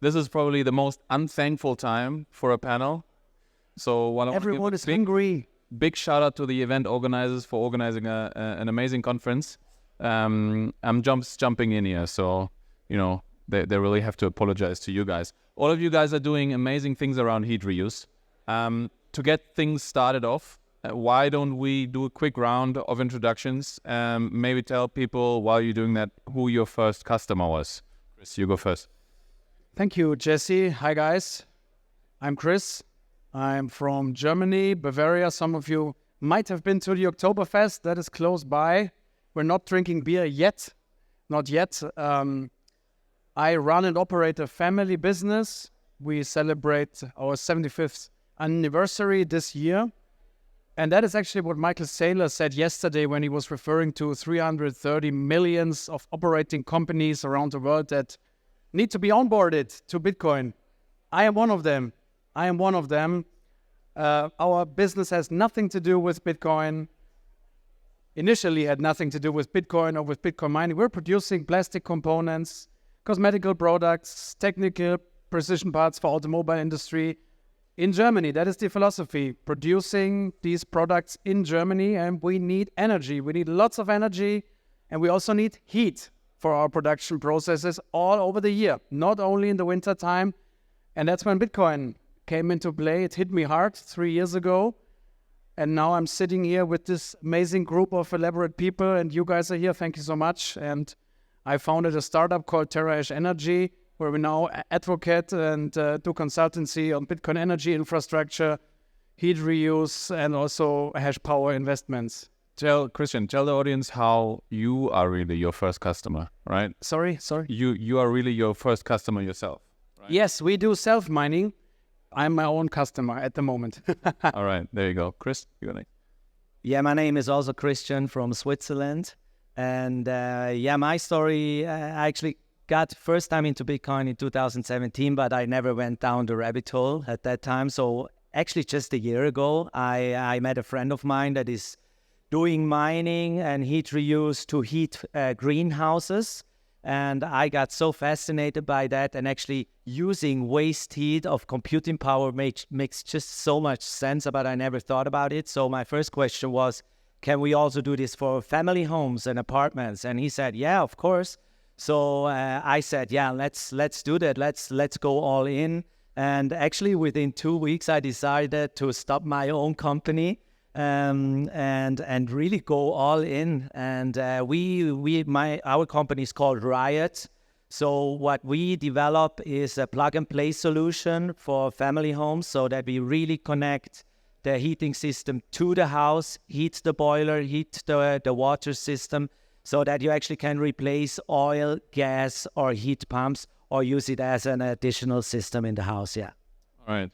this is probably the most unthankful time for a panel. So everyone is hungry. Big shout out to the event organizers for organizing an amazing conference. I'm jumping in here, so they really have to apologize to you guys. All of you guys are doing amazing things around heat reuse. To get things started off, why don't we do a quick round of introductions? Maybe tell people while you're doing that who your first customer was. Chris, you go first. Thank you, Jesse. Hi, guys. I'm Chris. I'm from Germany, Bavaria. Some of you might have been to the Oktoberfest. That is close by. We're not drinking beer yet. Not yet. I run and operate a family business. We celebrate our 75th anniversary this year. And that is actually what Michael Saylor said yesterday when he was referring to 330 millions of operating companies around the world that need to be onboarded to Bitcoin. I am one of them. Our business has nothing to do with Bitcoin. Initially had nothing to do with Bitcoin or with Bitcoin mining. We're producing plastic components, cosmetical products, technical precision parts for automobile industry in Germany. That is the philosophy, producing these products in Germany, and we need energy. We need lots of energy, and we also need heat for our production processes all over the year, not only in the winter time. And that's when Bitcoin came into play. It hit me hard 3 years ago. And now I'm sitting here with this amazing group of elaborate people, and you guys are here. Thank you so much. And I founded a startup called TerraAsh Energy, where we now advocate and do consultancy on Bitcoin energy infrastructure, heat reuse, and also hash power investments. Kristian, tell the audience how you are really your first customer, right? Sorry? You are really your first customer yourself, right? Yes, we do self-mining. I'm my own customer at the moment. All right, there you go. Chris, you're next. Yeah, my name is also Kristian from Switzerland. And my story, I actually got first time into Bitcoin in 2017, but I never went down the rabbit hole at that time. So actually just a year ago, I met a friend of mine that is doing mining and heat reuse to heat greenhouses. And I got so fascinated by that, and actually using waste heat of computing power makes just so much sense, but I never thought about it. So my first question was, can we also do this for family homes and apartments? And he said, yeah, of course. So I said, yeah, let's do that. Let's go all in. And actually within 2 weeks, I decided to stop my own company and really go all in. And our company is called Riot. So what we develop is a plug and play solution for family homes, so that we really connect the heating system to the house, heat the boiler, heat the water system, so that you actually can replace oil, gas, or heat pumps, or use it as an additional system in the house, yeah. All right.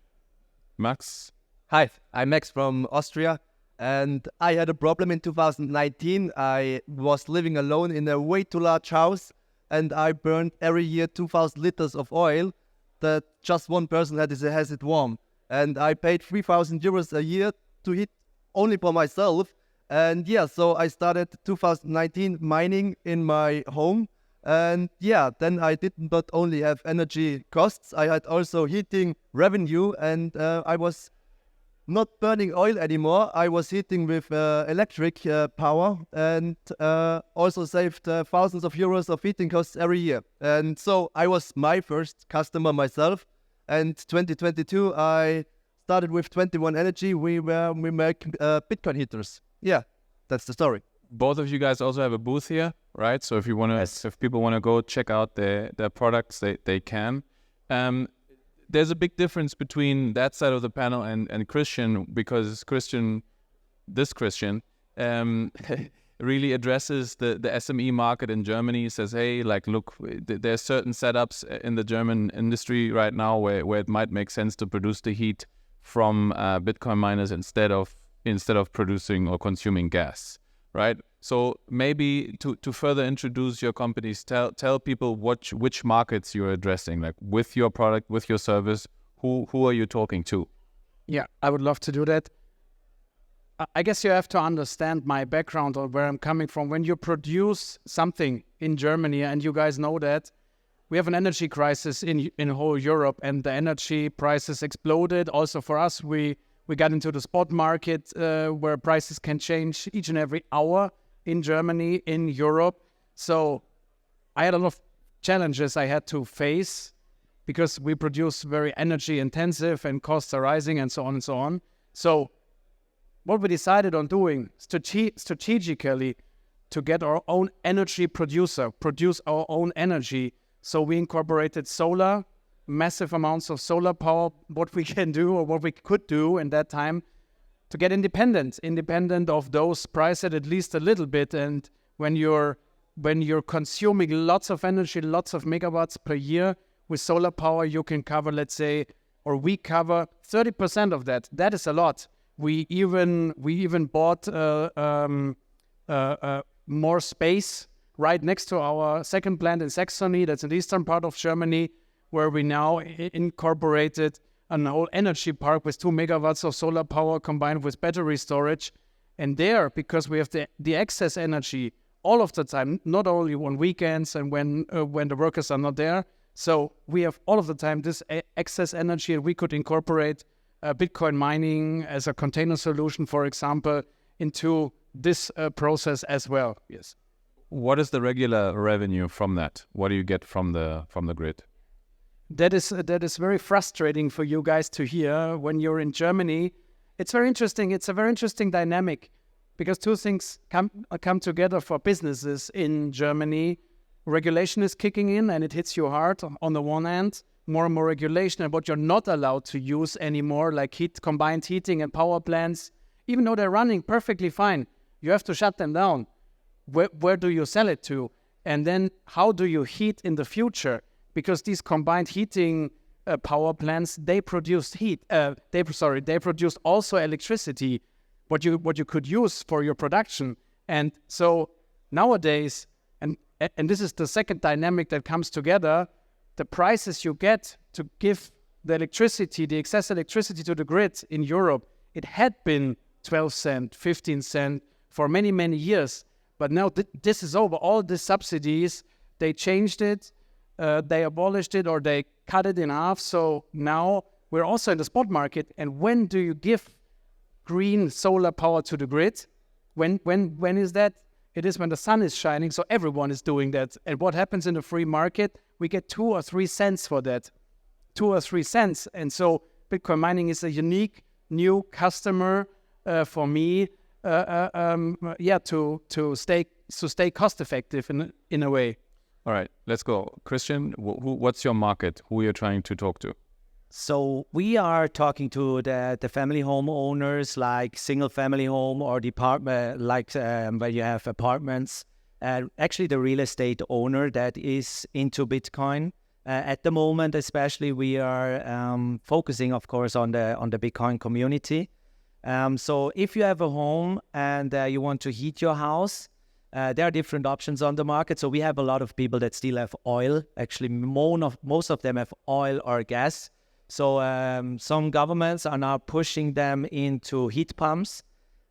Max? Hi, I'm Max from Austria, and I had a problem in 2019. I was living alone in a way too large house, and I burned every year 2,000 liters of oil that just one person has it warm. And I paid 3,000 euros a year to heat only for myself. And yeah, so I started 2019 mining in my home. And yeah, then I did not only have energy costs, I had also heating revenue, and I was not burning oil anymore. I was heating with electric power, and also saved thousands of euros of heating costs every year. And so I was my first customer myself. And 2022, I started with 21 Energy. We make Bitcoin heaters. Yeah, that's the story. Both of you guys also have a booth here, right? So if you want to, if people want to go check out their products, they can. There's a big difference between that side of the panel and Kristian, because Kristian really addresses the SME market in Germany. He says, hey, like, look, there's certain setups in the German industry right now where it might make sense to produce the heat from Bitcoin miners instead of producing or consuming gas, right? So maybe to further introduce your companies, tell people which markets you're addressing, like with your product, with your service, who are you talking to? Yeah, I would love to do that. I guess you have to understand my background or where I'm coming from. When you produce something in Germany, and you guys know that, we have an energy crisis in whole Europe, and the energy prices exploded. Also for us, we got into the spot market where prices can change each and every hour in Germany, in Europe. So I had a lot of challenges I had to face because we produce very energy intensive and costs are rising and so on and so on. So what we decided on doing strategically to get our own energy producer, produce our own energy. So we incorporated solar, massive amounts of solar power, what we can do or what we could do in that time to get independent of those priced at least a little bit. And when you're consuming lots of energy, lots of megawatts per year with solar power, you can cover, let's say, or we cover 30% of that. That is a lot. We even bought more space right next to our second plant in Saxony, that's in the eastern part of Germany, where we now incorporated a whole energy park with 2 megawatts of solar power combined with battery storage. And there, because we have the excess energy all of the time, not only on weekends and when the workers are not there, so we have all of the time this excess energy, and we could incorporate Bitcoin mining as a container solution, for example, into this process as well. Yes. What is the regular revenue from that? What do you get from the grid? That is very frustrating for you guys to hear when you're in Germany. It's very interesting. It's a very interesting dynamic because two things come together for businesses in Germany. Regulation is kicking in and it hits you hard on the one hand. More and more regulation and what you're not allowed to use anymore, like combined heating and power plants, even though they're running perfectly fine, you have to shut them down. Where do you sell it to? And then how do you heat in the future? Because these combined heating power plants, they produce heat. They produce also electricity, what you could use for your production. And so nowadays, and this is the second dynamic that comes together, the prices you get to give the electricity, the excess electricity to the grid in Europe, it had been 12 cents, 15 cents for many, many years. But now this is over. All the subsidies, they changed it, they abolished it, or they cut it in half. So now we're also in the spot market. And when do you give green solar power to the grid? When is that? It is when the sun is shining, so everyone is doing that. And what happens in the free market? We get 2 or 3 cents for that. 2 or 3 cents. And so Bitcoin mining is a unique new customer for me, to stay cost effective in a way. All right, let's go. Kristian, what's your market? Who are you trying to talk to? So we are talking to the family home owners, like single family home or department, like where you have apartments. Actually, the real estate owner that is into Bitcoin. At the moment, especially, we are focusing, of course, on the Bitcoin community. So if you have a home and you want to heat your house, there are different options on the market. So we have a lot of people that still have oil. Actually, most of them have oil or gas. So some governments are now pushing them into heat pumps,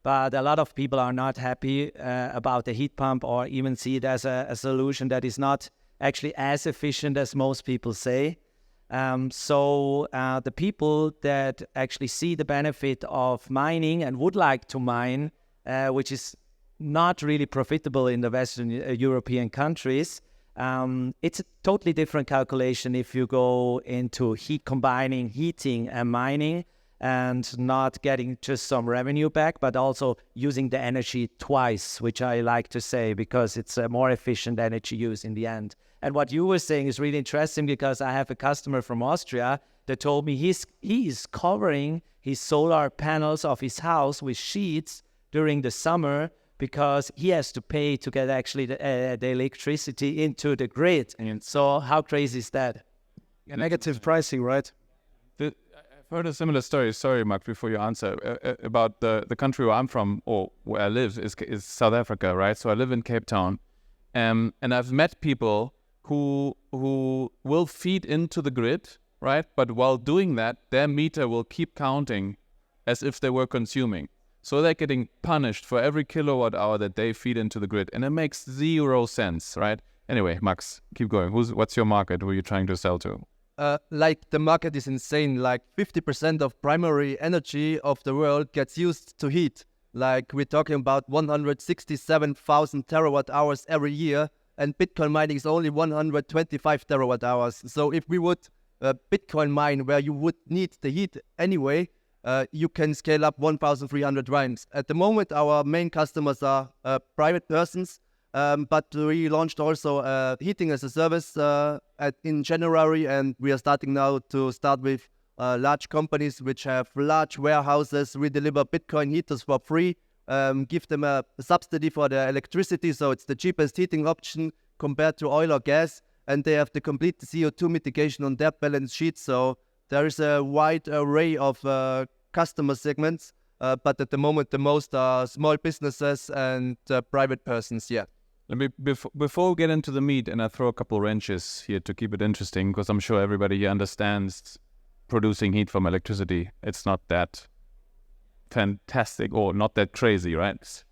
but a lot of people are not happy about the heat pump or even see it as a solution that is not actually as efficient as most people say. So the people that actually see the benefit of mining and would like to mine, which is not really profitable in the Western European countries, it's a totally different calculation if you go into combining heating and mining and not getting just some revenue back, but also using the energy twice, which I like to say because it's a more efficient energy use in the end. And what you were saying is really interesting because I have a customer from Austria that told me he is covering his solar panels of his house with sheets during the summer because he has to pay to get actually the electricity into the grid. And so how crazy is that? Yeah, negative pricing, right? I've heard a similar story. Sorry, Mark, before you answer, about the country where I'm from or where I live is South Africa, right? So I live in Cape Town, and I've met people who will feed into the grid, right? But while doing that, their meter will keep counting as if they were consuming. So they're getting punished for every kilowatt hour that they feed into the grid. And it makes 0 sense, right? Anyway, Max, keep going. What's your market? Who are you trying to sell to? Like the market is insane. Like 50% of primary energy of the world gets used to heat. Like we're talking about 167,000 terawatt hours every year, and Bitcoin mining is only 125 terawatt hours. So if we would Bitcoin mine where you would need the heat anyway, you can scale up 1,300 times. At the moment, our main customers are private persons, but we launched also heating as a service in January, and we are starting now to start with large companies which have large warehouses. We deliver Bitcoin heaters for free, give them a subsidy for their electricity, so it's the cheapest heating option compared to oil or gas, and they have the complete CO2 mitigation on their balance sheet. So there is a wide array of customer segments, but at the moment the most are small businesses and private persons. Yeah. Let me before we get into the meat, and I throw a couple wrenches here to keep it interesting, because I'm sure everybody here understands producing heat from electricity. It's not that fantastic or not that crazy, right?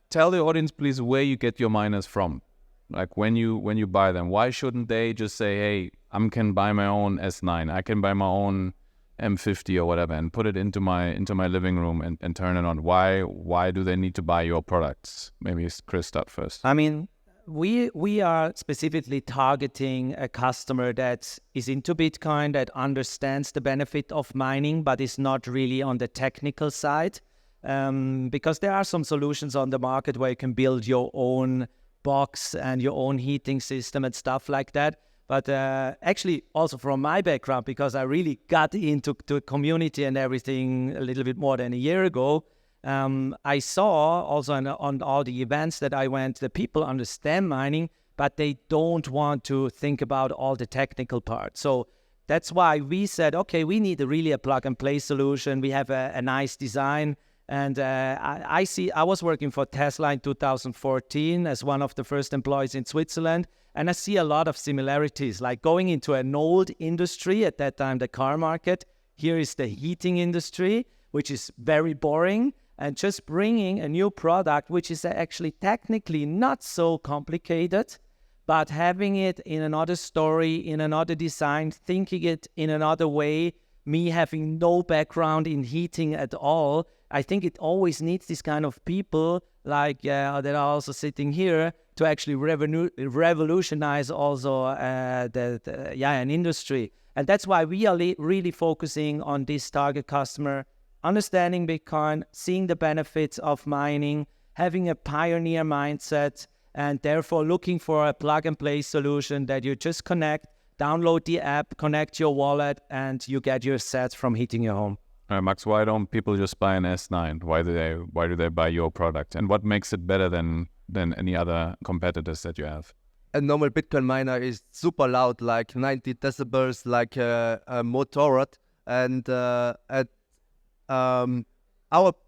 Tell the audience, please, where you get your miners from. Like when you buy them, why shouldn't they just say, hey, I can buy my own S9, I can buy my own M50 or whatever, and put it into my living room and turn it on? Why do they need to buy your products? Maybe Chris start first. I mean, we are specifically targeting a customer that is into Bitcoin, that understands the benefit of mining, but is not really on the technical side. Because there are some solutions on the market where you can build your own box and your own heating system and stuff like that. But actually, also from my background, because I really got into the community and everything a little bit more than a year ago, I saw also on all the events that I went, that people understand mining, but they don't want to think about all the technical parts. So that's why we said, okay, we need really a plug-and-play solution. We have a nice design. And I was working for Tesla in 2014 as one of the first employees in Switzerland. And I see a lot of similarities, like going into an old industry, at that time, the car market. Here is the heating industry, which is very boring, and just bringing a new product, which is actually technically not so complicated, but having it in another story, in another design, thinking it in another way, me having no background in heating at all. I think it always needs this kind of people like that are also sitting here to actually revolutionize also an industry. And that's why we are really focusing on this target customer, understanding Bitcoin, seeing the benefits of mining, having a pioneer mindset, and therefore looking for a plug-and-play solution that you just connect, download the app, connect your wallet, and you get your sets from heating your home. Max, why don't people just buy an S9? Why do they buy your product? And what makes it better than any other competitors that you have? A normal Bitcoin miner is super loud, like 90 decibels, like a Motorrad. And our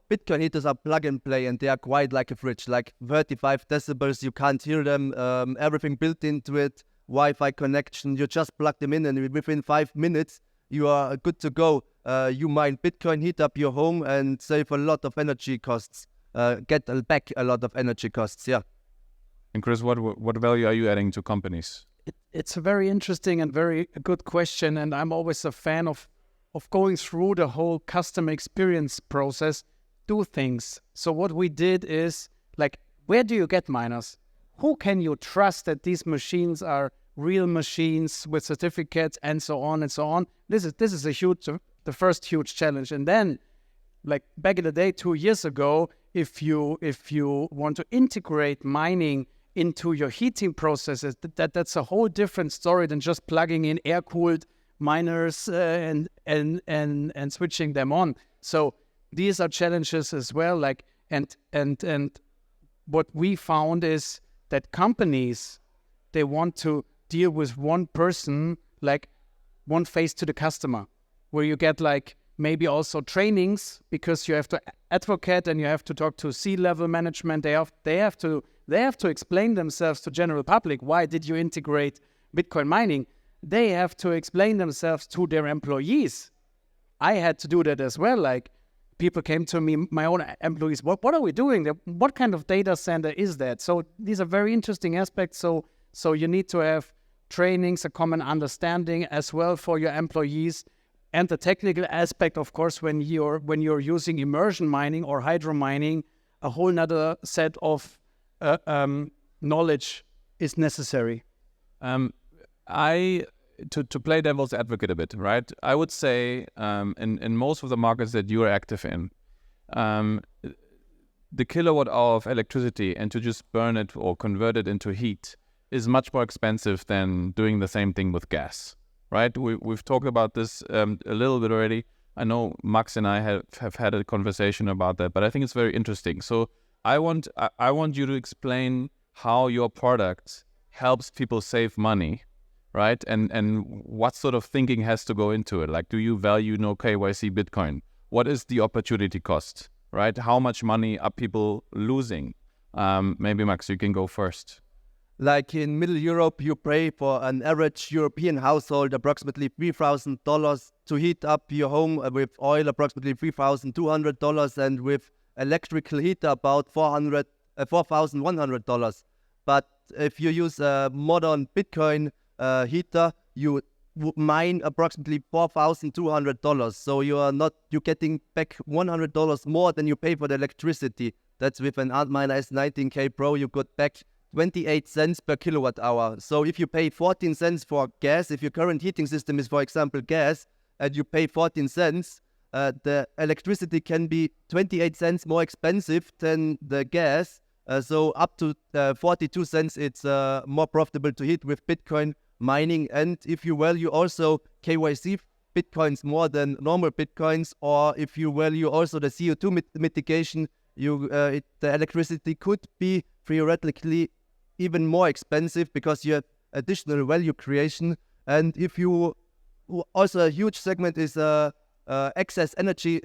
Bitcoin heaters are plug and play, and they are quite like a fridge, like 35 decibels. You can't hear them. Everything built into it, Wi-Fi connection. You just plug them in, and within 5 minutes, you are good to go. You mine Bitcoin, heat up your home, and save a lot of energy costs. Get back a lot of energy costs, yeah. And Chris, what value are you adding to companies? It's a very interesting and very good question, and I'm always a fan of going through the whole customer experience process, do things. So what we did is, like, where do you get miners? Who can you trust that these machines are real machines with certificates and so on and so on? This is the first huge challenge. And then, like back in the day, 2 years ago, if you want to integrate mining into your heating processes, that's a whole different story than just plugging in air-cooled miners and switching them on. So these are challenges as well. Like and what we found is that companies, they want to deal with one person, like one face to the customer, where you get like maybe also trainings, because you have to advocate and you have to talk to C-level management. They have to explain themselves to general public. Why did you integrate Bitcoin mining? They have to explain themselves to their employees. I had to do that as well. Like, people came to me, my own employees, what are we doing there? What kind of data center is that? So these are very interesting aspects. So you need to have trainings, a common understanding as well for your employees, and the technical aspect, of course, when you're using immersion mining or hydro mining, a whole nother set of knowledge is necessary. To play devil's advocate a bit, right? I would say in most of the markets that you are active in, the kilowatt hour of electricity and to just burn it or convert it into heat is much more expensive than doing the same thing with gas, right? We've talked about this a little bit already. I know Max and I have had a conversation about that, but I think it's very interesting. So I want you to explain how your product helps people save money, right? And what sort of thinking has to go into it? Like, do you value no KYC Bitcoin? What is the opportunity cost, right? How much money are people losing? Maybe Max, you can go first. Like in Middle Europe, you pay for an average European household approximately $3,000 to heat up your home, with oil approximately $3,200, and with electrical heater about $4,100. But if you use a modern Bitcoin heater, you mine approximately $4,200. So you're getting back $100 more than you pay for the electricity. That's with an Antminer S19K Pro, you got back 28 cents per kilowatt hour. So if you pay 14 cents for gas, if your current heating system is, for example, gas, and you pay 14 cents, the electricity can be 28 cents more expensive than the gas. So up to 42 cents, it's more profitable to heat with Bitcoin mining. And if you value also KYC Bitcoins more than normal Bitcoins, or if you value also the CO2 mitigation, the electricity could be theoretically even more expensive because you have additional value creation. And if you also, a huge segment is excess energy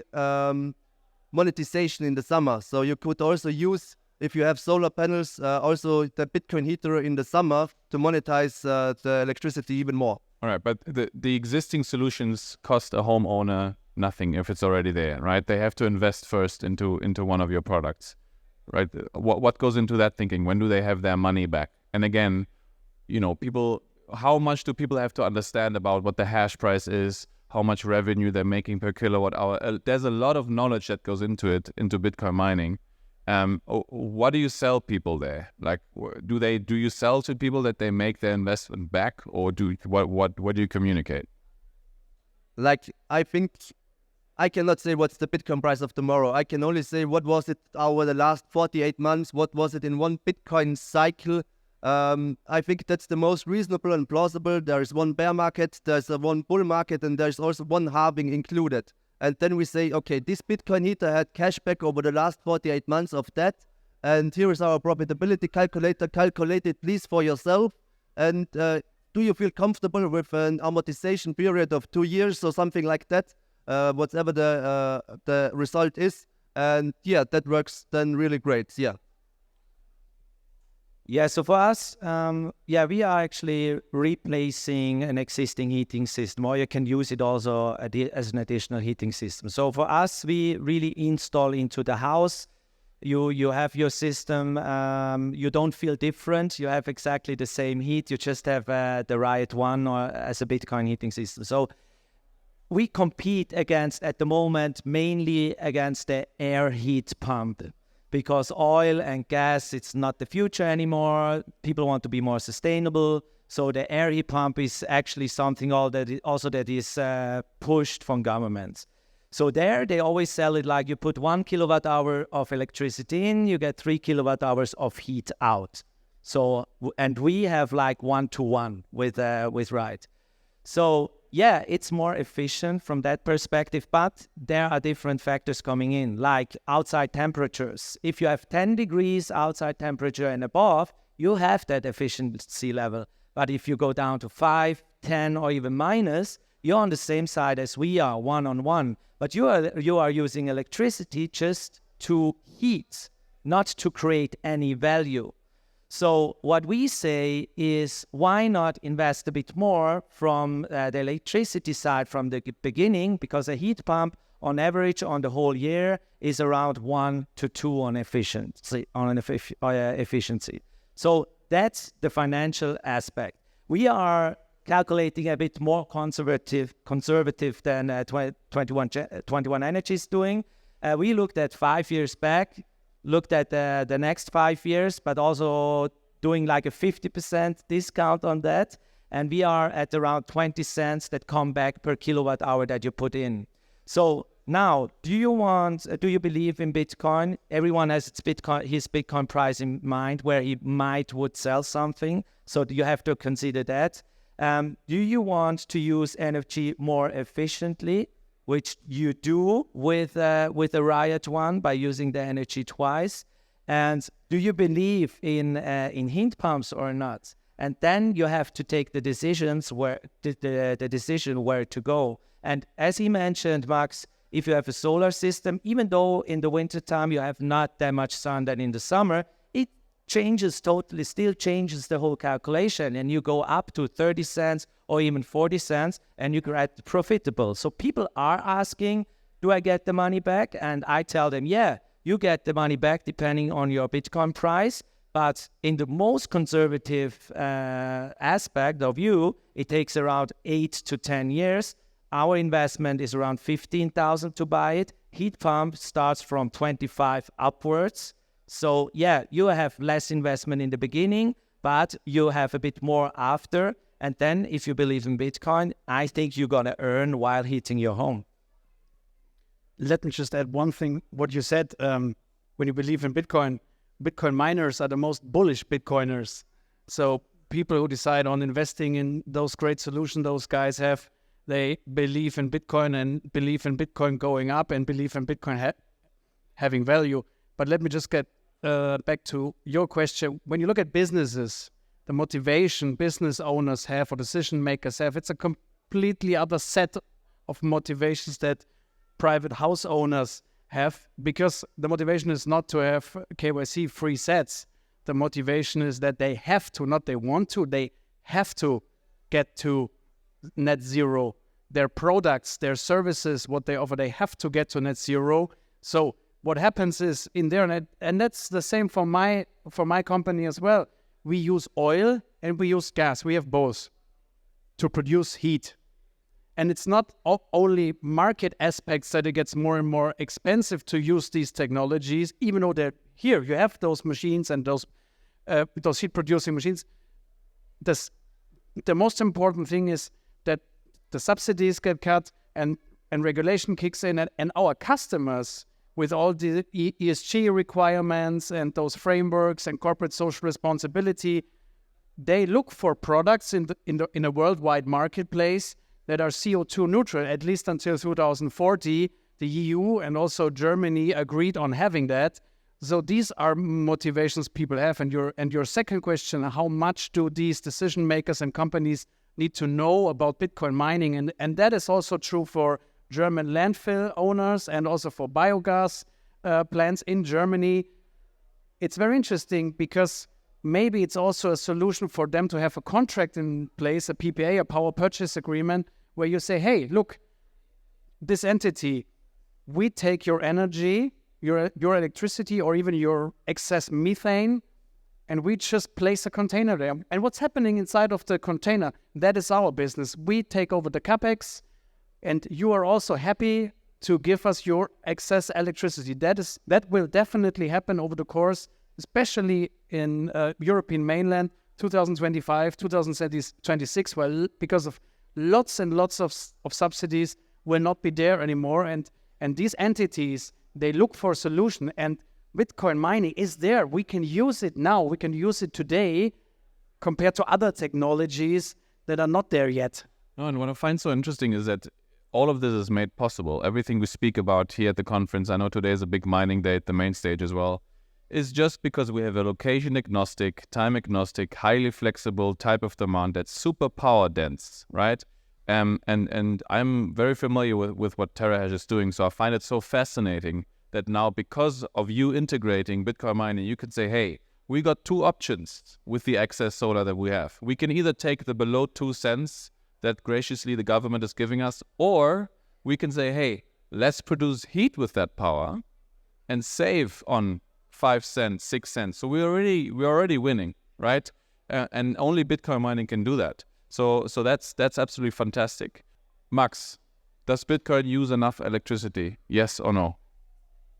monetization in the summer. So you could also use, if you have solar panels, also the Bitcoin heater in the summer to monetize the electricity even more. All right, but the existing solutions cost a homeowner nothing if it's already there, right? They have to invest first into one of your products, right? What goes into that thinking? When do they have their money back? And again, people, how much do people have to understand about what the hash price is, how much revenue they're making per kilowatt hour? There's a lot of knowledge that goes into it, into Bitcoin mining. What do you sell people there? Like, do you sell to people that they make their investment back, or what do you communicate? Like, I think I cannot say what's the Bitcoin price of tomorrow. I can only say what was it over the last 48 months, what was it in one Bitcoin cycle. I think that's the most reasonable and plausible. There is one bear market, there's one bull market, and there's also one halving included. And then we say, okay, this Bitcoin heater had cash back over the last 48 months of that. And here is our profitability calculator. Calculate it, please, for yourself. And do you feel comfortable with an amortization period of 2 years or something like that? Whatever the result is. And yeah, that works then really great. Yeah. Yeah, so for us, we are actually replacing an existing heating system, or you can use it also as an additional heating system. So for us, we really install into the house. You have your system, you don't feel different. You have exactly the same heat. You just have the Riot One or as a Bitcoin heating system. So we compete against, at the moment, mainly against the air heat pump. Because oil and gas, it's not the future anymore. People want to be more sustainable. So the air heat pump is actually something that is pushed from governments. So there, they always sell it like you put 1 kilowatt hour of electricity in, you get 3 kilowatt hours of heat out. So, and we have like 1-to-1 with Riot. So yeah, it's more efficient from that perspective, but there are different factors coming in, like outside temperatures. If you have 10 degrees outside temperature and above, you have that efficiency level. But if you go down to 5, 10, or even minus, you're on the same side as we are, one-on-one. But you are using electricity just to heat, not to create any value. So what we say is, why not invest a bit more from the electricity side from the beginning? Because a heat pump on average on the whole year is around 1 to 2 on efficiency. So that's the financial aspect. We are calculating a bit more conservative than 21 Energy is doing. We looked at 5 years back, looked at the next 5 years, but also doing like a 50% discount on that. And we are at around 20 cents that come back per kilowatt hour that you put in. So now, do you believe in Bitcoin? Everyone has his Bitcoin price in mind where he would sell something. So you have to consider that. Do you want to use energy more efficiently, which you do with a Riot One by using the energy twice? And do you believe in heat pumps or not? And then you have to take the decisions the decision where to go. And as he mentioned, Max, if you have a solar system, even though in the wintertime you have not that much sun than in the summer, it still changes the whole calculation. And you go up to 30 cents or even 40 cents and you get profitable. So people are asking, do I get the money back? And I tell them, yeah, you get the money back depending on your Bitcoin price. But in the most conservative aspect of you, it takes around 8 to 10 years. Our investment is around 15,000 to buy it. Heat pump starts from 25 upwards. So yeah, you have less investment in the beginning, but you have a bit more after. And then if you believe in Bitcoin, I think you're going to earn while heating your home. Let me just add one thing. What you said, when you believe in Bitcoin, Bitcoin miners are the most bullish Bitcoiners. So people who decide on investing in those great solutions those guys have, they believe in Bitcoin and believe in Bitcoin going up and believe in Bitcoin having value. But let me just get back to your question. When you look at businesses, the motivation business owners have or decision makers have, it's a completely other set of motivations that private house owners have, because the motivation is not to have KYC free sets. The motivation is that they have to, not they want to, they have to get to net zero. Their products, their services, what they offer, they have to get to net zero. So what happens is in there, and that's the same for my company as well. We use oil and we use gas. We have both to produce heat. And it's not only market aspects that it gets more and more expensive to use these technologies, even though they're here. You have those machines and those heat-producing machines. The most important thing is that the subsidies get cut and regulation kicks in, and our customers, with all the ESG requirements and those frameworks and corporate social responsibility, they look for products in a worldwide marketplace that are CO2 neutral, at least until 2040. The EU and also Germany agreed on having that. So these are motivations people have. And your second question, how much do these decision makers and companies need to know about Bitcoin mining? And that is also true for German landfill owners and also for biogas plants in Germany. It's very interesting because maybe it's also a solution for them to have a contract in place, a PPA, a power purchase agreement, where you say, hey, look, this entity, we take your energy, your electricity, or even your excess methane, and we just place a container there. And what's happening inside of the container, that is our business. We take over the CapEx, and you are also happy to give us your excess electricity. That will definitely happen over the course, especially in European mainland, 2025, 2026, well, because of lots and lots of subsidies will not be there anymore. And these entities, they look for a solution, and Bitcoin mining is there. We can use it now. We can use it today compared to other technologies that are not there yet. No, and what I find so interesting is that all of this is made possible. Everything we speak about here at the conference, I know today is a big mining day at the main stage as well, is just because we have a location agnostic, time agnostic, highly flexible type of demand that's super power dense, right? And I'm very familiar with what TerraHash is doing, so I find it so fascinating that now, because of you integrating Bitcoin mining, you can say, hey, we got two options with the excess solar that we have. We can either take the below 2 cents that graciously the government is giving us, or we can say, hey, let's produce heat with that power and save on 5 cents, 6 cents. So we're already winning, right? And only Bitcoin mining can do that. So that's absolutely fantastic. Max, does Bitcoin use enough electricity? Yes or no?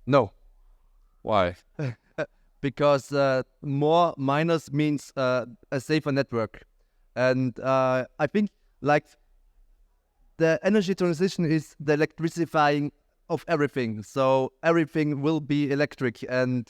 No, Why? because more miners means a safer network. And I think like the energy transition is the electrifying of everything. So everything will be electric, and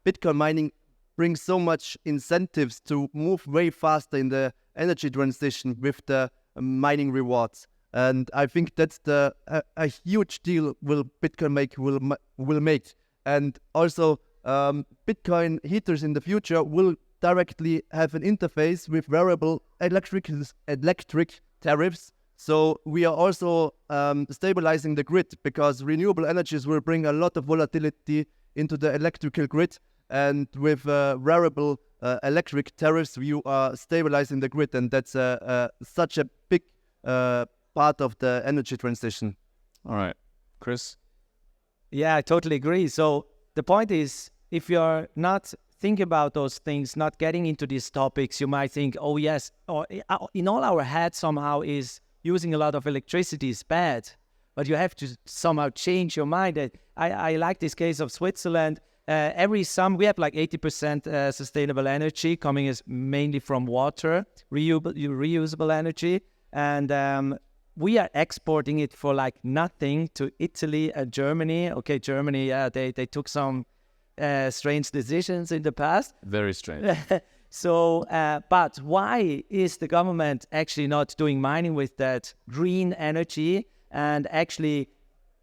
Bitcoin mining brings so much incentives to move way faster in the energy transition with the mining rewards. And I think that's a huge deal will Bitcoin will make. And also Bitcoin heaters in the future will directly have an interface with variable electric tariffs. So we are also stabilizing the grid, because renewable energies will bring a lot of volatility into the electrical grid. And with variable electric tariffs, you are stabilizing the grid, and that's such a big part of the energy transition. All right. Chris? Yeah, I totally agree. So the point is, if you're not thinking about those things, not getting into these topics, you might think, oh yes, or in all our heads somehow is using a lot of electricity is bad. But you have to somehow change your mind. I like this case of Switzerland. Every summer we have like 80% sustainable energy coming as mainly from water, reusable energy. And we are exporting it for like nothing to Italy and Germany. Okay, Germany, they took some strange decisions in the past. Very strange. So, but why is the government actually not doing mining with that green energy and actually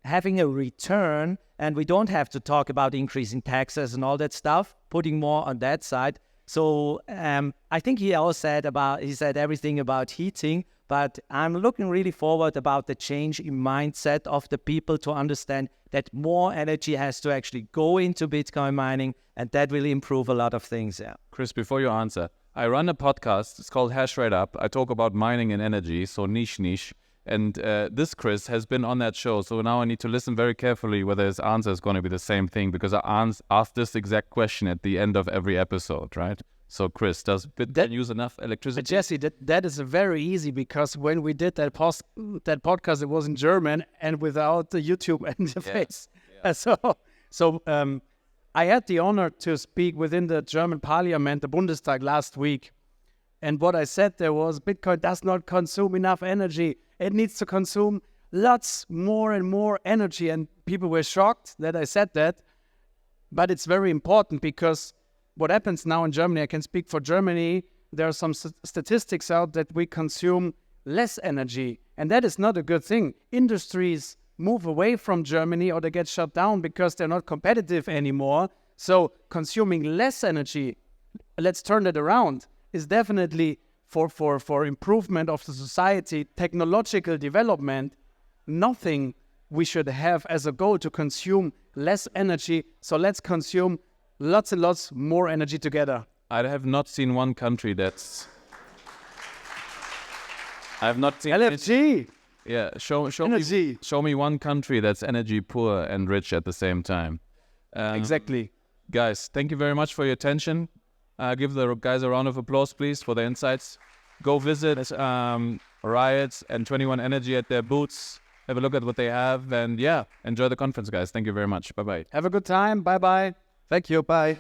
having a return? And we don't have to talk about increasing taxes and all that stuff, putting more on that side. So I think he said everything about heating, but I'm looking really forward about the change in mindset of the people to understand that more energy has to actually go into Bitcoin mining, and that will improve a lot of things. Yeah. Chris, before you answer, I run a podcast. It's called Hash Rate Up. I talk about mining and energy, so niche. And this Chris has been on that show, so now I need to listen very carefully whether his answer is going to be the same thing, because I asked this exact question at the end of every episode, right? So Chris, does Bitcoin use enough electricity? Jesse, that is very easy, because when we did that podcast, it was in German and without the YouTube interface. Yeah. So I had the honor to speak within the German parliament, the Bundestag, last week. And what I said there was, Bitcoin does not consume enough energy. It needs to consume lots more and more energy. And people were shocked that I said that. But it's very important, because what happens now in Germany, I can speak for Germany, there are some statistics out that we consume less energy. And that is not a good thing. Industries move away from Germany, or they get shut down because they're not competitive anymore. So consuming less energy, let's turn it around, is definitely for improvement of the society, technological development. Nothing we should have as a goal to consume less energy. So let's consume lots and lots more energy together. I have not seen one country that's... I have not seen... LFG! Yeah, show me one country that's energy poor and rich at the same time. Exactly. Guys, thank you very much for your attention. Give the guys a round of applause, please, for their insights. Go visit Riot and 21 Energy at their booths. Have a look at what they have. And yeah, enjoy the conference, guys. Thank you very much. Bye-bye. Have a good time. Bye-bye. Thank you. Bye.